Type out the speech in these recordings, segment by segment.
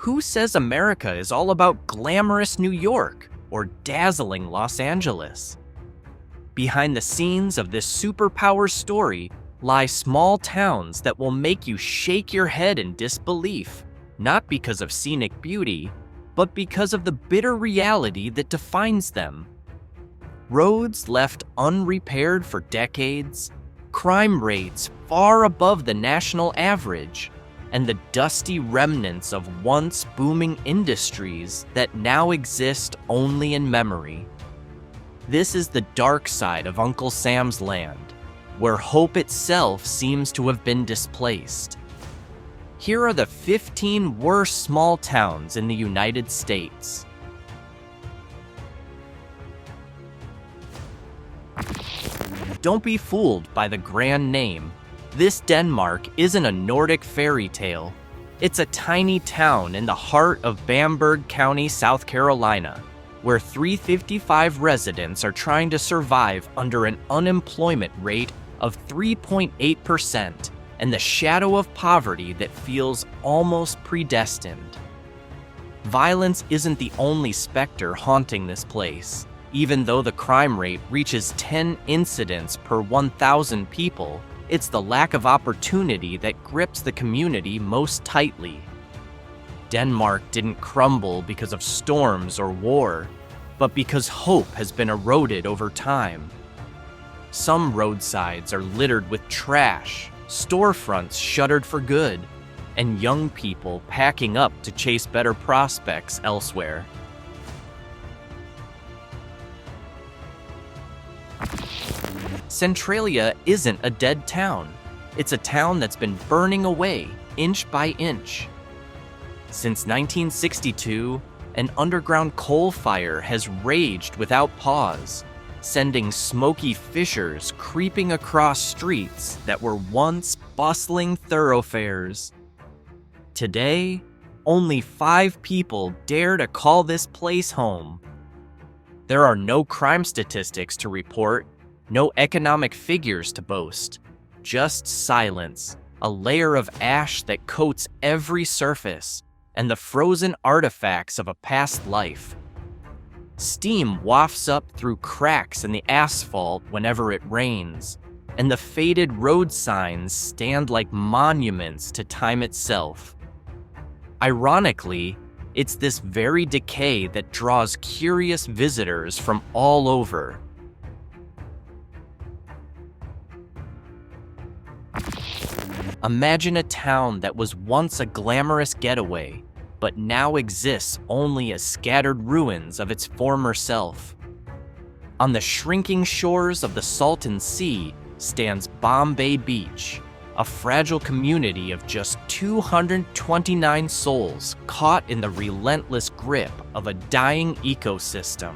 who says America is all about glamorous New York or dazzling Los Angeles? Behind the scenes of this superpower story lie small towns that will make you shake your head in disbelief, not because of scenic beauty, but because of the bitter reality that defines them. Roads left unrepaired for decades, crime rates far above the national average, and the dusty remnants of once booming industries that now exist only in memory. This is the dark side of Uncle Sam's land, where hope itself seems to have been displaced. Here are the 15 worst small towns in the United States. Don't be fooled by the grand name. This Denmark isn't a Nordic fairy tale. It's a tiny town in the heart of Bamberg County, South Carolina, where 355 residents are trying to survive under an unemployment rate of 3.8% and the shadow of poverty that feels almost predestined. Violence isn't the only specter haunting this place. Even though the crime rate reaches 10 incidents per 1,000 people, it's the lack of opportunity that grips the community most tightly. Denmark didn't crumble because of storms or war, but because hope has been eroded over time. Some roadsides are littered with trash, storefronts shuttered for good, and young people packing up to chase better prospects elsewhere. Centralia isn't a dead town. It's a town that's been burning away, inch by inch. Since 1962, an underground coal fire has raged without pause, sending smoky fissures creeping across streets that were once bustling thoroughfares. Today, only 5 people dare to call this place home. There are no crime statistics to report, no economic figures to boast, just silence, a layer of ash that coats every surface, and the frozen artifacts of a past life. Steam wafts up through cracks in the asphalt whenever it rains, and the faded road signs stand like monuments to time itself. Ironically, it's this very decay that draws curious visitors from all over. Imagine a town that was once a glamorous getaway, but now exists only as scattered ruins of its former self. On the shrinking shores of the Salton Sea stands Bombay Beach, a fragile community of just 229 souls caught in the relentless grip of a dying ecosystem.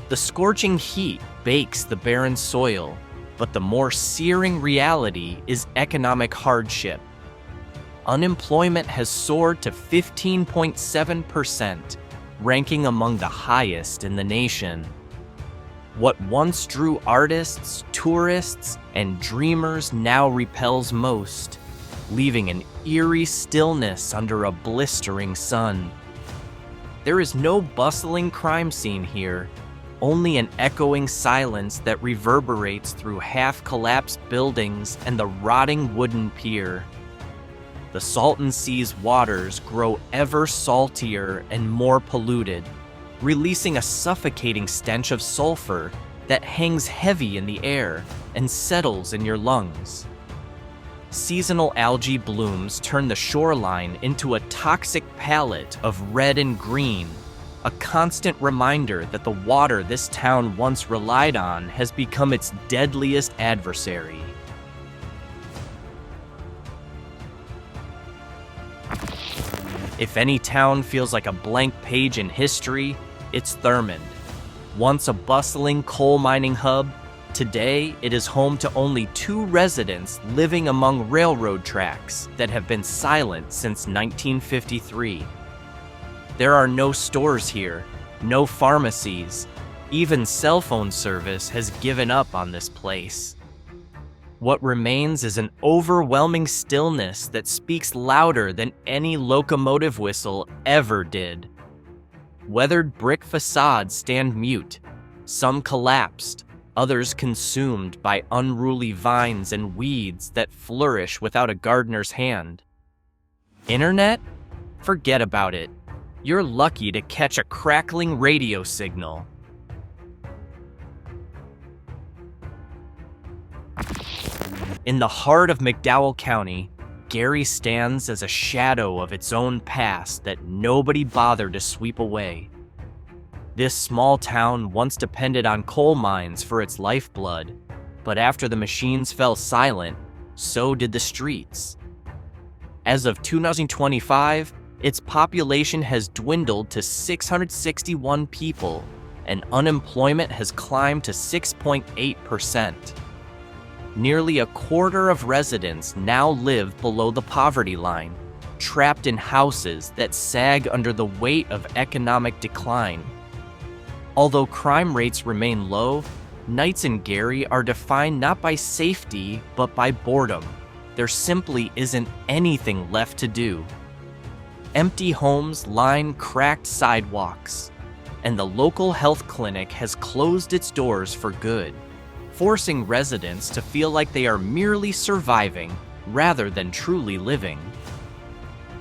The scorching heat bakes the barren soil, but the more searing reality is economic hardship. Unemployment has soared to 15.7%, ranking among the highest in the nation. What once drew artists, tourists, and dreamers now repels most, leaving an eerie stillness under a blistering sun. There is no bustling crime scene here, only an echoing silence that reverberates through half-collapsed buildings and the rotting wooden pier. The Salton Sea's waters grow ever saltier and more polluted, releasing a suffocating stench of sulfur that hangs heavy in the air and settles in your lungs. Seasonal algae blooms turn the shoreline into a toxic palette of red and green, a constant reminder that the water this town once relied on has become its deadliest adversary. If any town feels like a blank page in history, it's Thurmond. Once a bustling coal mining hub, today it is home to only 2 residents living among railroad tracks that have been silent since 1953. There are no stores here, no pharmacies. Even cell phone service has given up on this place. What remains is an overwhelming stillness that speaks louder than any locomotive whistle ever did. Weathered brick facades stand mute, some collapsed, others consumed by unruly vines and weeds that flourish without a gardener's hand. Internet? Forget about it. You're lucky to catch a crackling radio signal. In the heart of McDowell County, Gary stands as a shadow of its own past that nobody bothered to sweep away. This small town once depended on coal mines for its lifeblood, but after the machines fell silent, so did the streets. As of 2025, its population has dwindled to 661 people, and unemployment has climbed to 6.8%. Nearly a quarter of residents now live below the poverty line, trapped in houses that sag under the weight of economic decline. Although crime rates remain low, nights in Gary are defined not by safety, but by boredom. There simply isn't anything left to do. Empty homes line cracked sidewalks, and the local health clinic has closed its doors for good, forcing residents to feel like they are merely surviving rather than truly living.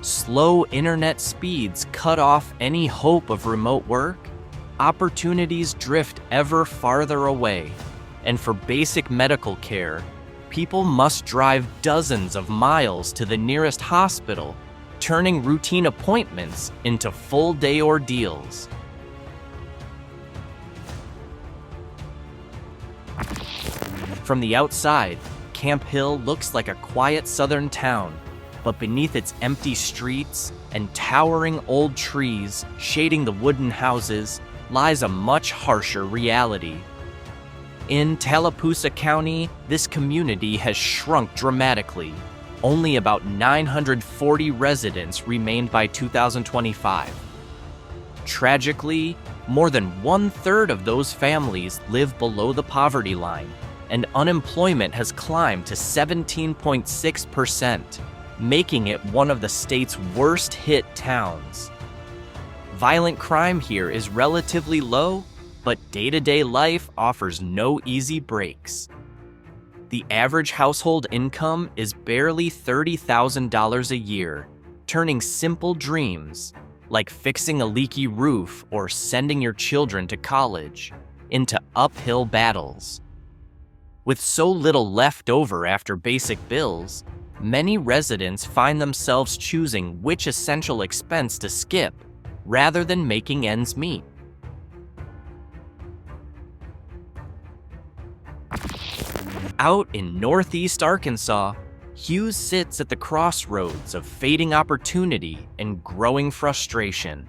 Slow internet speeds cut off any hope of remote work. Opportunities drift ever farther away, and for basic medical care, people must drive dozens of miles to the nearest hospital, turning routine appointments into full-day ordeals. From the outside, Camp Hill looks like a quiet southern town, but beneath its empty streets and towering old trees shading the wooden houses lies a much harsher reality. In Tallapoosa County, this community has shrunk dramatically. Only about 940 residents remained by 2025. Tragically, more than 1/3 of those families live below the poverty line, and unemployment has climbed to 17.6%, making it one of the state's worst-hit towns. Violent crime here is relatively low, but day-to-day life offers no easy breaks. The average household income is barely $30,000 a year, turning simple dreams, like fixing a leaky roof or sending your children to college, into uphill battles. With so little left over after basic bills, many residents find themselves choosing which essential expense to skip, rather than making ends meet. Out in northeast Arkansas, Hughes sits at the crossroads of fading opportunity and growing frustration.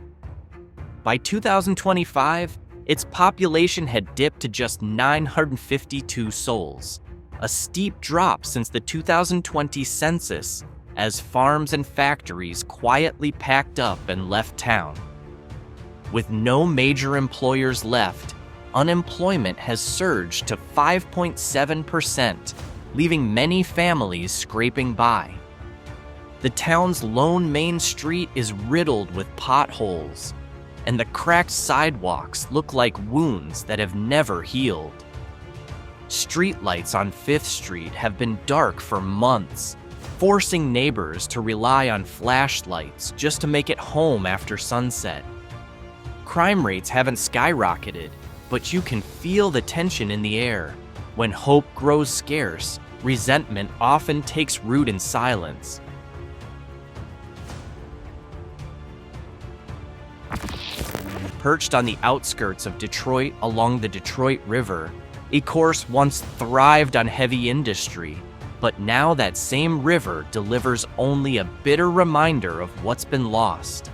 By 2025, its population had dipped to just 952 souls, a steep drop since the 2020 census, as farms and factories quietly packed up and left town. With no major employers left, unemployment has surged to 5.7%, leaving many families scraping by. The town's lone main street is riddled with potholes, and the cracked sidewalks look like wounds that have never healed. Streetlights on 5th Street have been dark for months, forcing neighbors to rely on flashlights just to make it home after sunset. Crime rates haven't skyrocketed, but you can feel the tension in the air. When hope grows scarce, resentment often takes root in silence. Perched on the outskirts of Detroit along the Detroit River, Ecorse once thrived on heavy industry, but now that same river delivers only a bitter reminder of what's been lost.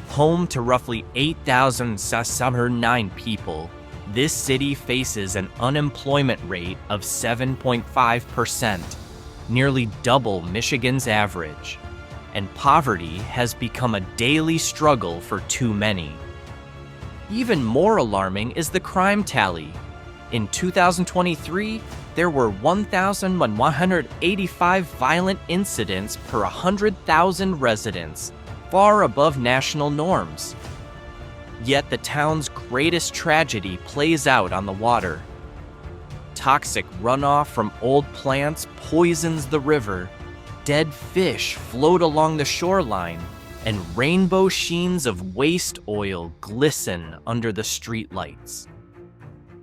Home to roughly 8,609 people, this city faces an unemployment rate of 7.5%, nearly double Michigan's average, and poverty has become a daily struggle for too many. Even more alarming is the crime tally. In 2023, there were 1,185 violent incidents per 100,000 residents, far above national norms. Yet the town's greatest tragedy plays out on the water. Toxic runoff from old plants poisons the river, dead fish float along the shoreline, and rainbow sheens of waste oil glisten under the streetlights.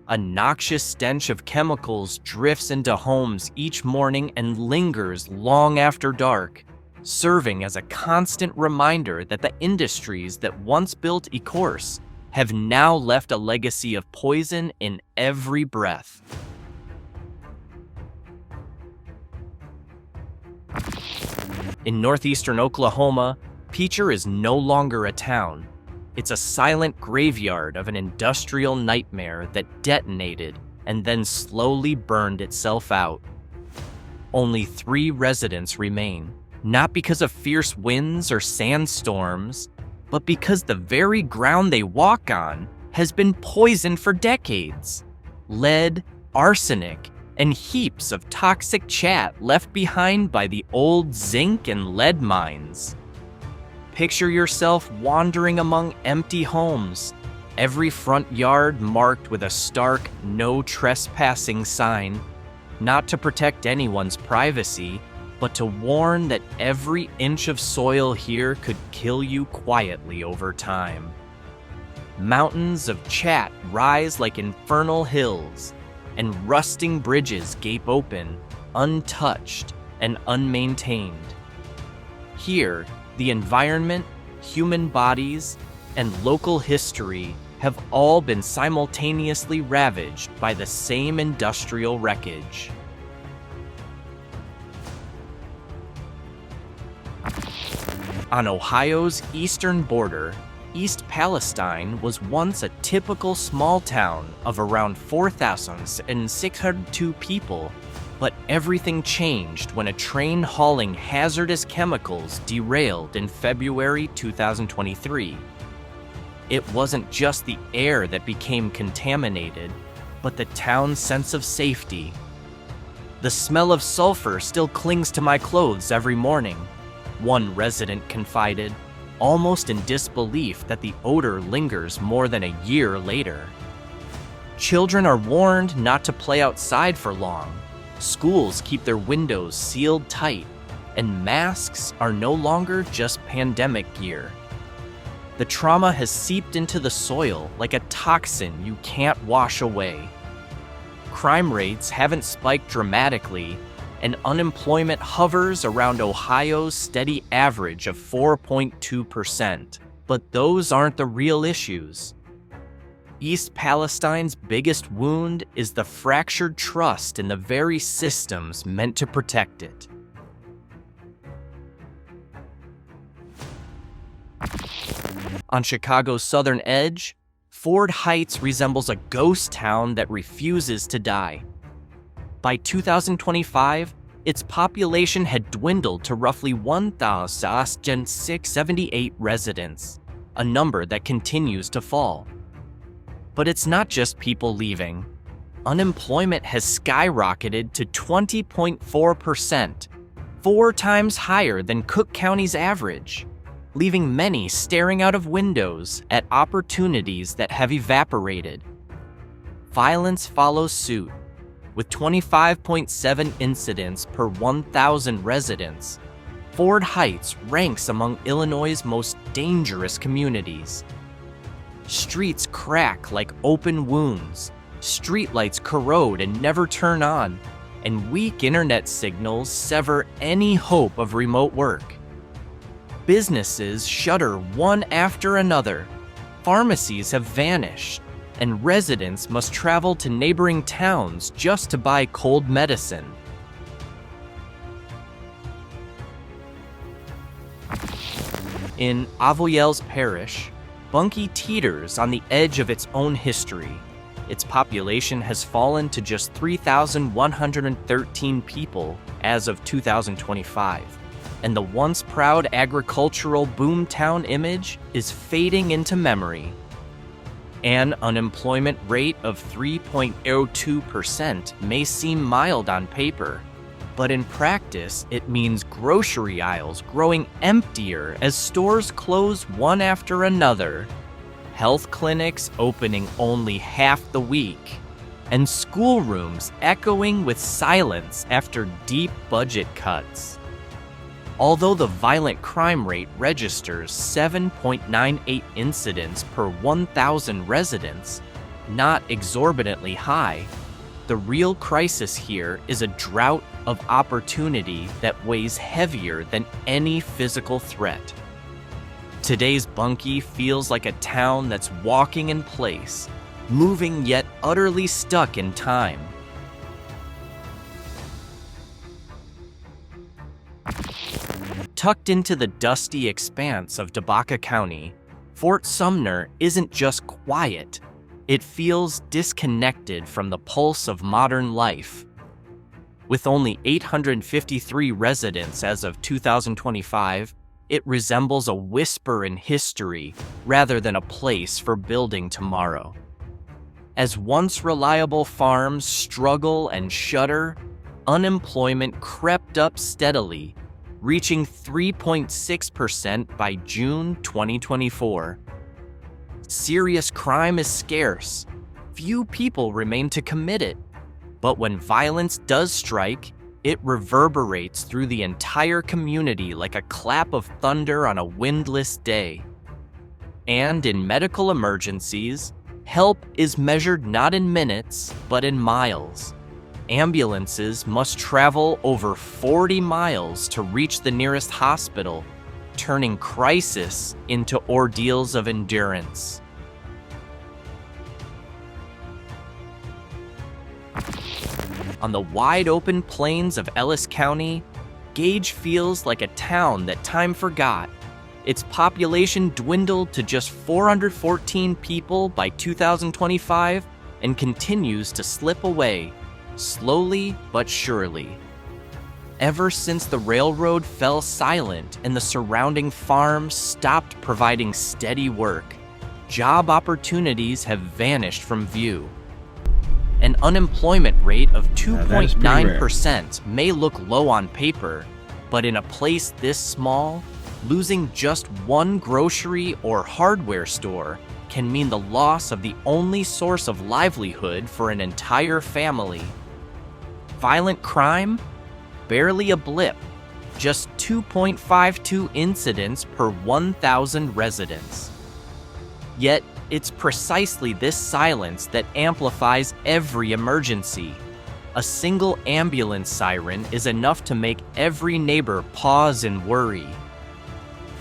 A noxious stench of chemicals drifts into homes each morning and lingers long after dark, serving as a constant reminder that the industries that once built Ecorse have now left a legacy of poison in every breath. In northeastern Oklahoma, Picher is no longer a town. It's a silent graveyard of an industrial nightmare that detonated and then slowly burned itself out. Only 3 residents remain, not because of fierce winds or sandstorms, but because the very ground they walk on has been poisoned for decades. Lead, arsenic, and heaps of toxic chat left behind by the old zinc and lead mines. Picture yourself wandering among empty homes, every front yard marked with a stark "no trespassing" sign, not to protect anyone's privacy, but to warn that every inch of soil here could kill you quietly over time. Mountains of chat rise like infernal hills, and rusting bridges gape open, untouched and unmaintained. Here, the environment, human bodies, and local history have all been simultaneously ravaged by the same industrial wreckage. On Ohio's eastern border, East Palestine was once a typical small town of around 4,602 people, but everything changed when a train hauling hazardous chemicals derailed in February 2023. It wasn't just the air that became contaminated, but the town's sense of safety. "The smell of sulfur still clings to my clothes every morning," one resident confided, almost in disbelief that the odor lingers more than a year later. Children are warned not to play outside for long. Schools keep their windows sealed tight, and masks are no longer just pandemic gear. The trauma has seeped into the soil like a toxin you can't wash away. Crime rates haven't spiked dramatically, and unemployment hovers around Ohio's steady average of 4.2%. But those aren't the real issues. East Palestine's biggest wound is the fractured trust in the very systems meant to protect it. On Chicago's southern edge, Ford Heights resembles a ghost town that refuses to die. By 2025, its population had dwindled to roughly 1,678 residents, a number that continues to fall. But it's not just people leaving. Unemployment has skyrocketed to 20.4%, 4 times higher than Cook County's average, leaving many staring out of windows at opportunities that have evaporated. Violence follows suit, with 25.7 incidents per 1,000 residents. Ford Heights ranks among Illinois' most dangerous communities. Streets crack like open wounds, streetlights corrode and never turn on, and weak internet signals sever any hope of remote work. Businesses shutter one after another, pharmacies have vanished, and residents must travel to neighboring towns just to buy cold medicine. In Avoyelles Parish, Bunkie teeters on the edge of its own history. Its population has fallen to just 3,113 people as of 2025, and the once proud agricultural boomtown image is fading into memory. An unemployment rate of 3.02% may seem mild on paper, but in practice, it means grocery aisles growing emptier as stores close one after another, health clinics opening only half the week, and schoolrooms echoing with silence after deep budget cuts. Although the violent crime rate registers 7.98 incidents per 1,000 residents, not exorbitantly high, the real crisis here is a drought of opportunity that weighs heavier than any physical threat. Today's Bunkie feels like a town that's walking in place, moving yet utterly stuck in time. Tucked into the dusty expanse of Tabaka County, Fort Sumner isn't just quiet, it feels disconnected from the pulse of modern life. With only 853 residents as of 2025, it resembles a whisper in history rather than a place for building tomorrow. As once reliable farms struggle and shudder, unemployment crept up steadily, reaching 3.6% by June 2024. Serious crime is scarce. Few people remain to commit it. But when violence does strike, it reverberates through the entire community like a clap of thunder on a windless day. And in medical emergencies, help is measured not in minutes, but in miles. Ambulances must travel over 40 miles to reach the nearest hospital, turning crisis into ordeals of endurance. On the wide-open plains of Ellis County, Gage feels like a town that time forgot. Its population dwindled to just 414 people by 2025 and continues to slip away, slowly but surely. Ever since the railroad fell silent and the surrounding farms stopped providing steady work, job opportunities have vanished from view. An unemployment rate of 2.9% may look low on paper, but in a place this small, losing just one grocery or hardware store can mean the loss of the only source of livelihood for an entire family. Violent crime? Barely a blip, just 2.52 incidents per 1,000 residents. Yet, it's precisely this silence that amplifies every emergency. A single ambulance siren is enough to make every neighbor pause and worry.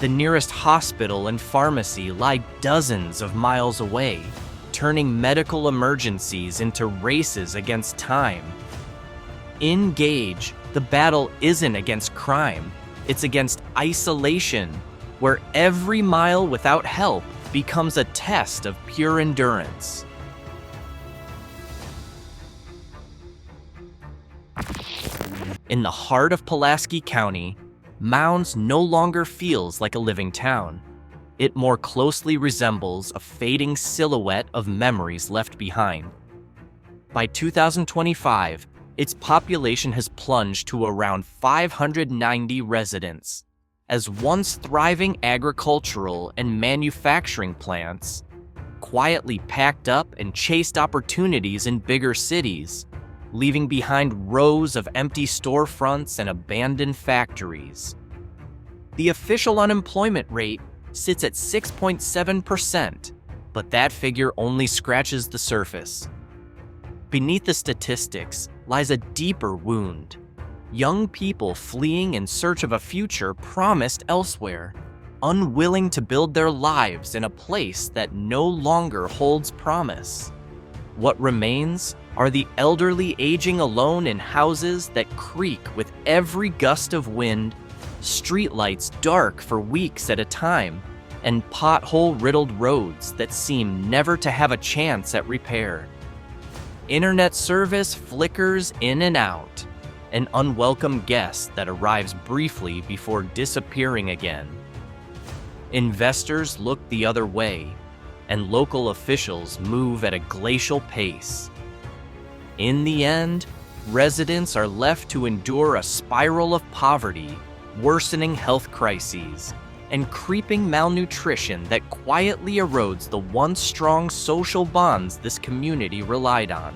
The nearest hospital and pharmacy lie dozens of miles away, turning medical emergencies into races against time. In Gage, the battle isn't against crime, it's against isolation, where every mile without help becomes a test of pure endurance. In the heart of Pulaski County, Mounds no longer feels like a living town. It more closely resembles a fading silhouette of memories left behind. By 2025, its population has plunged to around 590 residents. As once thriving agricultural and manufacturing plants, quietly packed up and chased opportunities in bigger cities, leaving behind rows of empty storefronts and abandoned factories. The official unemployment rate sits at 6.7%, but that figure only scratches the surface. Beneath the statistics lies a deeper wound. Young people fleeing in search of a future promised elsewhere, unwilling to build their lives in a place that no longer holds promise. What remains are the elderly aging alone in houses that creak with every gust of wind, streetlights dark for weeks at a time, and pothole-riddled roads that seem never to have a chance at repair. Internet service flickers in and out, an unwelcome guest that arrives briefly before disappearing again. Investors look the other way, and local officials move at a glacial pace. In the end, residents are left to endure a spiral of poverty, worsening health crises, and creeping malnutrition that quietly erodes the once strong social bonds this community relied on.